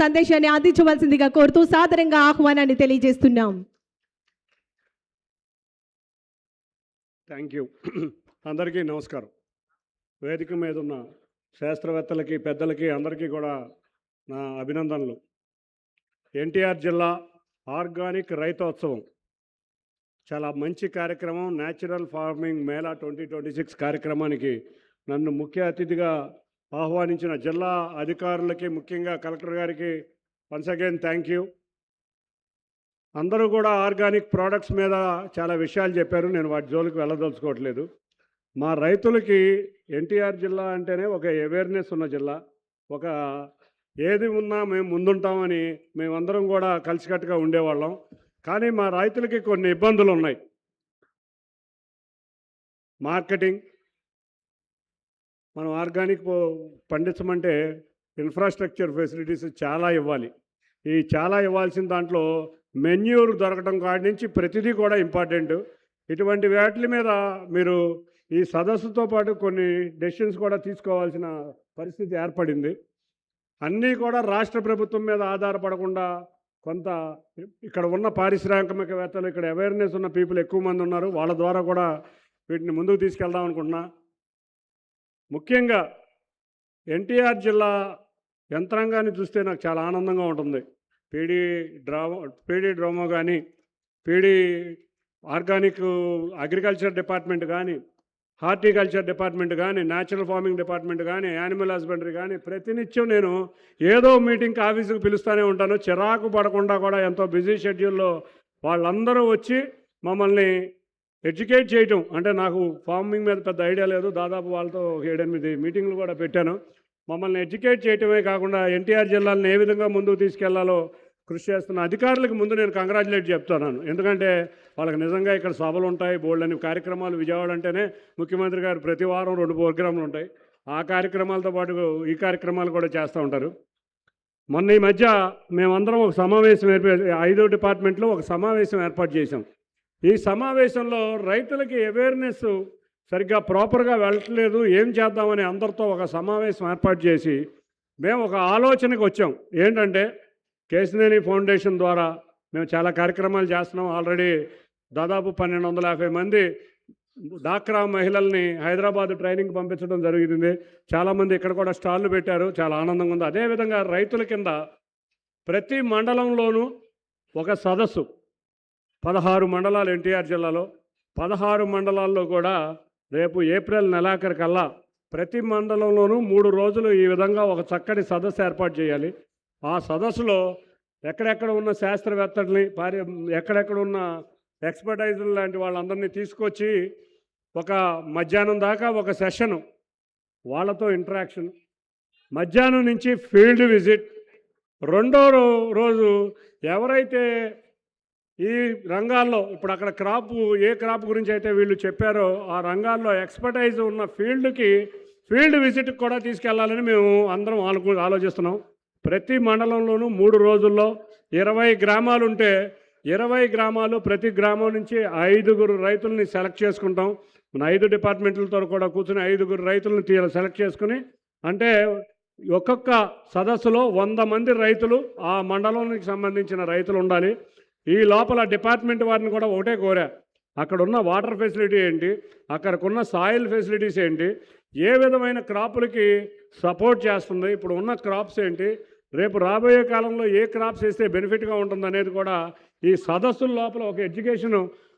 సందేశాన్ని అందించవలసిందిగా కోరుతూ సాదరంగా ఆహ్వానాన్ని తెలియజేస్తున్నాం. Thank you. అందరికీ నమస్కారం. వేదిక మీద ఉన్న శాస్త్రవేత్తలకి, పెద్దలకి అందరికీ కూడా నా అభినందనలు. ఎన్టీఆర్ జిల్లా ఆర్గానిక్ రైతోత్సవం చాలా మంచి కార్యక్రమం. న్యాచురల్ ఫార్మింగ్ మేళా 2026 కార్యక్రమానికి నన్ను ముఖ్య అతిథిగా ఆహ్వానించిన జిల్లా అధికారులకి, ముఖ్యంగా కలెక్టర్ గారికి వన్స్ అగైన్ థ్యాంక్ యూ. అందరూ కూడా ఆర్గానిక్ ప్రోడక్ట్స్ మీద చాలా విషయాలు చెప్పారు. నేను వాటి జోలికి వెళ్ళదలుచుకోవట్లేదు. మా రైతులకి ఎన్టీఆర్ జిల్లా అంటేనే ఒక అవేర్నెస్ ఉన్న జిల్లా. ఒక ఏది ఉన్నా మేము ముందుంటామని మేమందరం కూడా కలిసికట్టుగా ఉండేవాళ్ళం. కానీ మా రైతులకి కొన్ని ఇబ్బందులు ఉన్నాయి. మార్కెటింగ్, మనం ఆర్గానిక్ పండించమంటే ఇన్ఫ్రాస్ట్రక్చర్ ఫెసిలిటీస్ చాలా ఇవ్వాలి. ఈ చాలా ఇవ్వాల్సిన దాంట్లో మెన్యూర్ దొరకడం కాడి నుంచి ప్రతిదీ కూడా ఇంపార్టెంట్. ఇటువంటి వాటి మీద మీరు ఈ సదస్సుతో పాటు కొన్ని డెసిషన్స్ కూడా తీసుకోవాల్సిన పరిస్థితి ఏర్పడింది. అన్నీ కూడా రాష్ట్ర ప్రభుత్వం మీద ఆధారపడకుండా కొంత ఇక్కడ ఉన్న పారిశ్రామికవేత్తలు, ఇక్కడ అవేర్నెస్ ఉన్న పీపుల్ ఎక్కువ మంది ఉన్నారు. వాళ్ళ ద్వారా కూడా వీటిని ముందుకు తీసుకెళ్దాం అనుకుంటున్నా. ముఖ్యంగా ఎన్టీఆర్ జిల్లా యంత్రాంగాన్ని చూస్తే నాకు చాలా ఆనందంగా ఉంటుంది. పీడీ డ్రోమో కానీ, పీడీ ఆర్గానిక్ అగ్రికల్చర్ డిపార్ట్మెంట్ కానీ, హార్టికల్చర్ డిపార్ట్మెంట్ కానీ, న్యాచురల్ ఫార్మింగ్ డిపార్ట్మెంట్ కానీ, యానిమల్ హస్బెండరీ కానీ, ప్రతినిత్యం నేను ఏదో మీటింగ్కి ఆఫీసుకు పిలుస్తూనే ఉంటాను. చిరాకు పడకుండా కూడా ఎంతో బిజీ షెడ్యూల్లో వాళ్ళందరూ వచ్చి మమ్మల్ని ఎడ్యుకేట్ చేయటం. అంటే నాకు ఫార్మింగ్ మీద పెద్ద ఐడియా లేదు. దాదాపు వాళ్ళతో 7-8 మీటింగ్లు కూడా పెట్టాను. మమ్మల్ని ఎడ్యుకేట్ చేయటమే కాకుండా ఎన్టీఆర్ జిల్లాలను ఏ విధంగా ముందుకు తీసుకెళ్లాలో కృషి చేస్తున్న అధికారులకు ముందు నేను కంగ్రాచులేట్ చెప్తున్నాను. ఎందుకంటే వాళ్ళకి నిజంగా ఇక్కడ సభలు ఉంటాయి, బోల్డని కార్యక్రమాలు. విజయవాడ అంటేనే ముఖ్యమంత్రి గారు ప్రతి వారం 2 ప్రోగ్రాంలు ఉంటాయి. ఆ కార్యక్రమాలతో పాటు ఈ కార్యక్రమాలు కూడా చేస్తూ ఉంటారు. మొన్న ఈ మధ్య మేమందరం ఒక సమావేశం 5 డిపార్ట్మెంట్లో ఒక సమావేశం ఏర్పాటు చేశాం. ఈ సమావేశంలో రైతులకి అవేర్నెస్ సరిగ్గా ప్రాపర్గా వెళ్ళట్లేదు, ఏం చేద్దామని అందరితో ఒక సమావేశం ఏర్పాటు చేసి మేము ఒక ఆలోచనకు వచ్చాం. ఏంటంటే కేశినేని ఫౌండేషన్ ద్వారా మేము చాలా కార్యక్రమాలు చేస్తున్నాం. ఆల్రెడీ దాదాపు 1250 మంది డాక్రా మహిళల్ని హైదరాబాద్ ట్రైనింగ్ పంపించడం జరిగింది. చాలామంది ఇక్కడ కూడా స్టాళ్ళు పెట్టారు. చాలా ఆనందంగా ఉంది. అదేవిధంగా రైతుల కింద ప్రతి మండలంలోనూ ఒక సదస్సు, 16 మండలాలు ఎన్టీఆర్ జిల్లాలో, 16 మండలాల్లో కూడా రేపు ఏప్రిల్ నెలాఖరికల్లా ప్రతి మండలంలోనూ 3 రోజులు ఈ విధంగా ఒక చక్కటి సదస్సు ఏర్పాటు చేయాలి. ఆ సదస్సులో ఎక్కడెక్కడ ఉన్న శాస్త్రవేత్తల్ని, ఎక్కడెక్కడ ఉన్న ఎక్స్పర్టైజులు లాంటి వాళ్ళందరినీ తీసుకొచ్చి ఒక మధ్యాహ్నం దాకా ఒక సెషను, వాళ్ళతో ఇంటరాక్షన్, మధ్యాహ్నం నుంచి ఫీల్డ్ విజిట్, రెండో రోజు ఎవరైతే ఈ రంగాల్లో ఇప్పుడు అక్కడ ఏ క్రాప్ గురించి అయితే వీళ్ళు చెప్పారో ఆ రంగాల్లో ఎక్స్పర్టైజ్ ఉన్న ఫీల్డ్ విజిట్కి కూడా తీసుకెళ్లాలని మేము అందరం ఆలోచిస్తున్నాం. ప్రతి మండలంలోనూ 3 రోజుల్లో 20 గ్రామాలు ఉంటే 20 గ్రామాలు, ప్రతి గ్రామం నుంచి 5 రైతుల్ని సెలెక్ట్ చేసుకుంటాం. మన 5 డిపార్ట్మెంట్లతో కూడా కూర్చుని 5 రైతులను సెలెక్ట్ చేసుకుని, అంటే ఒక్కొక్క సదస్సులో 100 మంది రైతులు, ఆ మండలానికి సంబంధించిన రైతులు ఉండాలి. ఈ లోపల డిపార్ట్మెంట్ వారిని కూడా ఒకటే కోరా, అక్కడున్న వాటర్ ఫెసిలిటీ ఏంటి, అక్కడికున్న సాయిల్ ఫెసిలిటీస్ ఏంటి, ఏ విధమైన క్రాపులకి సపోర్ట్ చేస్తుంది, ఇప్పుడు ఉన్న క్రాప్స్ ఏంటి, రేపు రాబోయే కాలంలో ఏ క్రాప్స్ వేస్తే బెనిఫిట్గా ఉంటుంది అనేది కూడా ఈ సదస్సుల లోపల ఒక ఎడ్యుకేషన్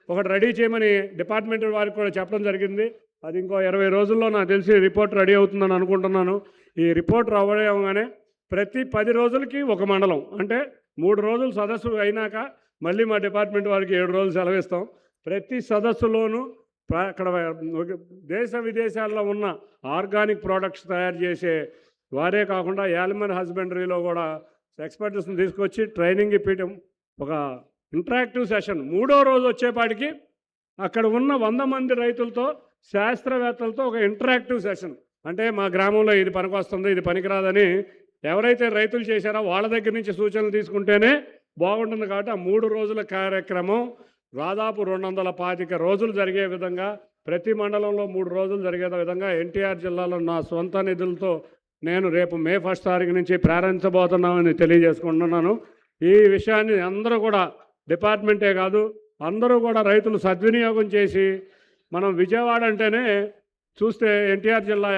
ఒకటి రెడీ చేయమని డిపార్ట్మెంట్ వారికి కూడా చెప్పడం జరిగింది. అది ఇంకో 20 రోజుల్లో నాకు తెలిసి రిపోర్ట్ రెడీ అవుతుందని అనుకుంటున్నాను. ఈ రిపోర్ట్ రావడంగానే ప్రతి 10 రోజులకి ఒక మండలం, అంటే 3 రోజులు సదస్సు అయినాక మళ్ళీ మా డిపార్ట్మెంట్ వారికి 7 రోజులు సెలవిస్తాం. ప్రతి సదస్సులోనూ అక్కడ దేశ విదేశాల్లో ఉన్న ఆర్గానిక్ ప్రోడక్ట్స్ తయారు చేసే వారే కాకుండా యానిమల్ హస్బెండరీలో కూడా ఎక్స్పర్ట్స్ని తీసుకొచ్చి ట్రైనింగ్ ఇప్పించడం, ఒక ఇంటరాక్టివ్ సెషన్. 3వ రోజు వచ్చేపాటికి అక్కడ ఉన్న 100 మంది రైతులతో, శాస్త్రవేత్తలతో ఒక ఇంటరాక్టివ్ సెషన్. అంటే మా గ్రామంలో ఇది పనికొస్తుంది, ఇది పనికిరాదని ఎవరైతే రైతులు చేశారో వాళ్ళ దగ్గర నుంచి సూచనలు తీసుకుంటేనే బాగుంటుంది. కాబట్టి ఆ 3 రోజుల కార్యక్రమం దాదాపు 225 రోజులు జరిగే విధంగా, ప్రతి మండలంలో 3 రోజులు జరిగే విధంగా ఎన్టీఆర్ జిల్లాలో నా సొంత నిధులతో నేను రేపు మే 1 తారీఖు నుంచి ప్రారంభించబోతున్నామని తెలియజేసుకుంటున్నాను. ఈ విషయాన్ని అందరూ కూడా డిపార్ట్మెంటే కాదు అందరూ కూడా రైతులు సద్వినియోగం చేసి, మనం విజయవాడ అంటేనే చూస్తే ఎన్టీఆర్ జిల్లా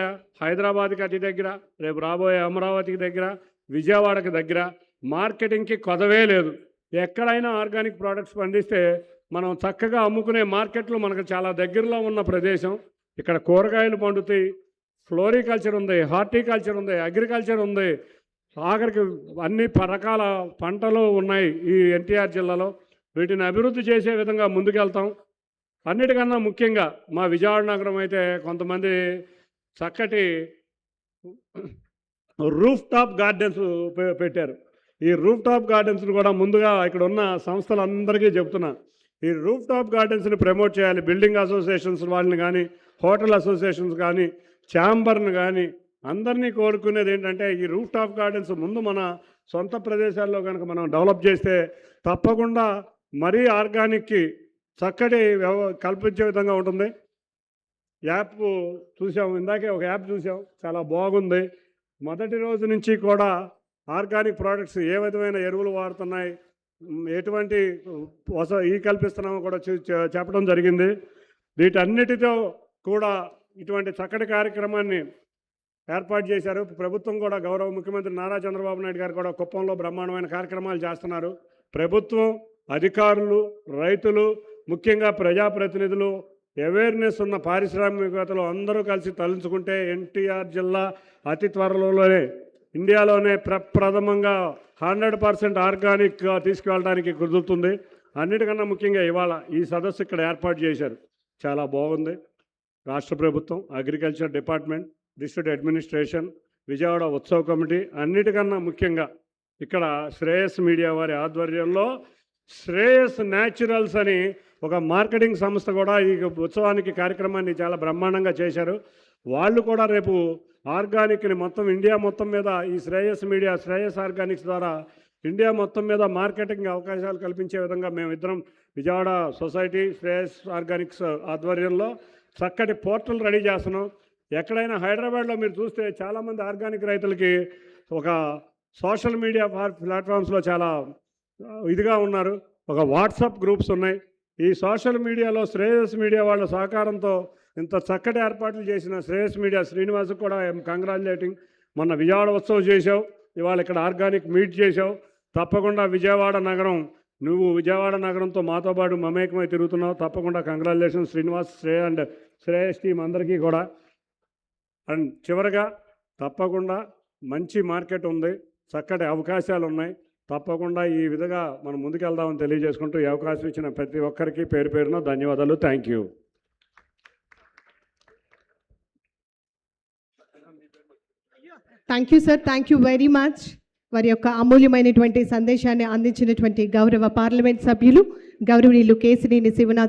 హైదరాబాద్కి అతి దగ్గర, రేపు రాబోయే అమరావతికి దగ్గర, విజయవాడకి దగ్గర, మార్కెటింగ్కి కొదవే లేదు. ఎక్కడైనా ఆర్గానిక్ ప్రోడక్ట్స్ పండిస్తే మనం చక్కగా అమ్ముకునే మార్కెట్లు మనకు చాలా దగ్గరలో ఉన్న ప్రదేశం. ఇక్కడ కూరగాయలు పండుతాయి, ఫ్లోరికల్చర్ ఉంది, హార్టికల్చర్ ఉంది, అగ్రికల్చర్ ఉంది, ఆఖరికి అన్ని రకాల పంటలు ఉన్నాయి ఈ ఎన్టీఆర్ జిల్లాలో. వీటిని అభివృద్ధి చేసే విధంగా ముందుకెళ్తాం. అన్నిటికన్నా ముఖ్యంగా మా విజయవాడ నగరం అయితే కొంతమంది చక్కటి రూఫ్ టాప్ గార్డెన్స్ పెట్టారు. ఈ రూఫ్ టాప్ గార్డెన్స్ని కూడా ముందుగా ఇక్కడ ఉన్న సంస్థలందరికీ చెప్తున్నా, ఈ రూఫ్ టాప్ గార్డెన్స్ని ప్రమోట్ చేయాలి. బిల్డింగ్ అసోసియేషన్స్ వాళ్ళని కానీ, హోటల్ అసోసియేషన్స్ కానీ, ఛాంబర్ని కానీ అందరినీ కోరుకునేది ఏంటంటే, ఈ రూఫ్ టాప్ గార్డెన్స్ ముందు మన సొంత ప్రదేశాల్లో కనుక మనం డెవలప్ చేస్తే తప్పకుండా మరీ ఆర్గానిక్కి చక్కటి కల్పించే విధంగా ఉంటుంది. యాప్ చూసాం, ఇందాకే ఒక యాప్ చూసాం, చాలా బాగుంది. మొదటి రోజు నుంచి కూడా ఆర్గానిక్ ప్రోడక్ట్స్ ఏ విధమైన ఎరువులు వాడుతున్నాయి, ఎటువంటి కల్పిస్తున్నామో కూడా చెప్పడం జరిగింది. వీటన్నిటితో కూడా ఇటువంటి చక్కటి కార్యక్రమాన్ని ఏర్పాటు చేశారు. ప్రభుత్వం కూడా గౌరవ ముఖ్యమంత్రి నారా చంద్రబాబు నాయుడు గారు కూడా కుప్పంలో బ్రహ్మాండమైన కార్యక్రమాలు చేస్తున్నారు. ప్రభుత్వం, అధికారులు, రైతులు, ముఖ్యంగా ప్రజాప్రతినిధులు, అవేర్నెస్ ఉన్న పారిశ్రామికవేత్తలు అందరూ కలిసి తలుచుకుంటే ఎన్టీఆర్ జిల్లా అతి త్వరలోనే ఇండియాలోనే ప్రప్రథమంగా 100% ఆర్గానిక్గా తీసుకువెళ్ళడానికి కుదురుతుంది. అన్నిటికన్నా ముఖ్యంగా ఇవాళ ఈ సదస్సు ఇక్కడ ఏర్పాటు చేశారు, చాలా బాగుంది. రాష్ట్ర ప్రభుత్వం, agriculture department, district administration, Vijayawada ఉత్సవ కమిటీ, అన్నిటికన్నా ముఖ్యంగా ఇక్కడ శ్రేయస్ మీడియా వారి ఆధ్వర్యంలో శ్రేయస్ న్యాచురల్స్ అని ఒక మార్కెటింగ్ సంస్థ కూడా ఈ ఉత్సవానికి కార్యక్రమాన్ని చాలా బ్రహ్మాండంగా చేశారు. వాళ్ళు కూడా రేపు ఆర్గానిక్ని మొత్తం ఇండియా మొత్తం మీద ఈ శ్రేయస్ మీడియా, శ్రేయస్ ఆర్గానిక్స్ ద్వారా ఇండియా మొత్తం మీద మార్కెటింగ్ అవకాశాలు కల్పించే విధంగా మేమిద్దరం విజయవాడ సొసైటీ, శ్రేయస్ ఆర్గానిక్స్ ఆధ్వర్యంలో చక్కటి పోర్టల్ రెడీ చేస్తున్నాం. ఎక్కడైనా హైదరాబాద్లో మీరు చూస్తే చాలామంది ఆర్గానిక్ రైతులకి ఒక సోషల్ మీడియా ప్లాట్ఫామ్స్లో చాలా ఇదిగా ఉన్నారు. ఒక వాట్సాప్ గ్రూప్స్ ఉన్నాయి. ఈ సోషల్ మీడియాలో శ్రేయస్ మీడియా వాళ్ళ సహకారంతో ఇంత చక్కటి ఏర్పాట్లు చేసిన శ్రేయస్ మీడియా శ్రీనివాస్కి కూడా కంగ్రాచులేటింగ్. మొన్న విజయవాడ ఉత్సవం చేసావు, ఇవాళ ఇక్కడ ఆర్గానిక్ మీట్ చేసావు. తప్పకుండా విజయవాడ నగరం, నువ్వు విజయవాడ నగరంతో మాతో పాటు మమేకమై తిరుగుతున్నావు. తప్పకుండా కంగ్రాచులేషన్ శ్రీనివాస్, శ్రేయస్ టీం అందరికీ కూడా. అండ్ చివరగా తప్పకుండా మంచి మార్కెట్ ఉంది, చక్కటి అవకాశాలు ఉన్నాయి. తప్పకుండా ఈ విధంగా మనం ముందుకెళ్దామని తెలియజేసుకుంటూ ఈ అవకాశం ఇచ్చిన ప్రతి ఒక్కరికి పేరు పేరున ధన్యవాదాలు. Thank you. Thank you sir, thank you very much. వారి యొక్క అమూల్యమైనటువంటి సందేశాన్ని అందించినటువంటి గౌరవ పార్లమెంట్ సభ్యులు గౌరవనీయులు కేశినేని శివనాథ్